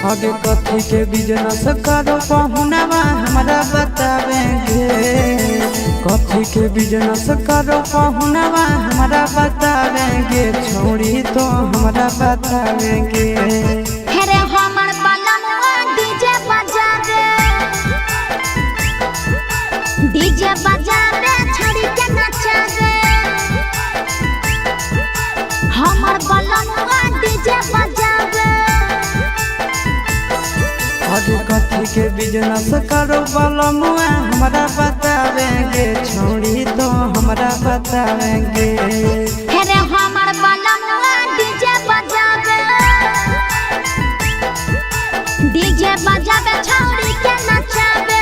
आगे कथी के बिजनेस करो पहुनवा हमरा बतावेंगे। कथी के बिजनेस करो पहुनवा हमरा बतावेंगे। छोड़ी तो हमरा बतावेंगे। डीजे बजावे छड़ी के नचावे हमर बलनुआ डीजे बजावे। आगे कथी के बिजनेस करो बलनुआ हमरा बतावेंगे। छोड़ी तो हमरा बतावेंगे। हेरे हमर बलनुआ डीजे बजावे छड़ी के नचावे।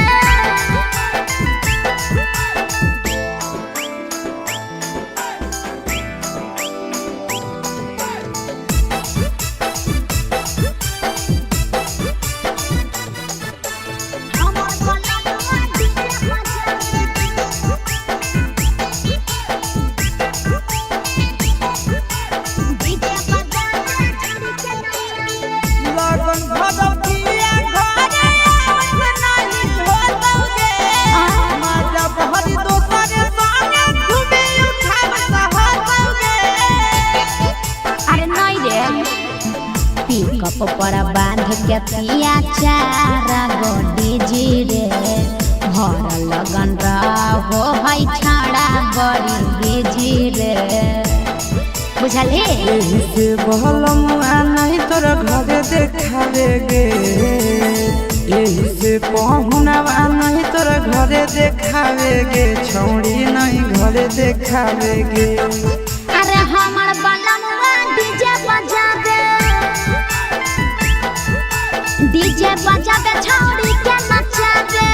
पिकअप पर बांध के पिया चारा गोडी जीरे भर लगन रहो है छाड़ा बड़ी बिजीरे बुझले। एही से बहलमुआ नहीं तोरा घरे देखावेगे। एही से पहुनवा नहीं तोरा घरे देखावेगे। छौड़ी नहीं घरे देखावेगे। अरे हमर बलनुआ डीजे बजावे छौड़ी के नचावे।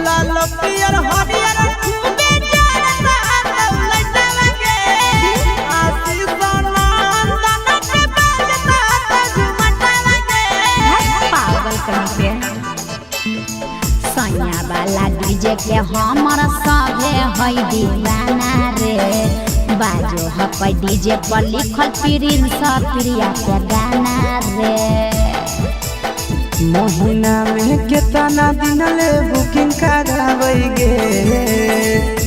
लाल पियर हरियर खूबे जरता लइटा लगे। आसी सनंदन के बजता झुमटा लगे। पागल कहीं पे सैया वाला डीजे के हमर सभे है दीवाना रे। बाजो हपै डीजे पर लिखल प्रिंस प्रिया के गाना रे। महीना में केतना दिन ले बुकिंग करावेगे।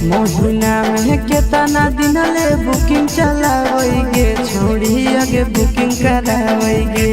महीना में केतना दिन ले बुकिंग चलावेगे। छोड़ी आगे बुकिंग करावेगे।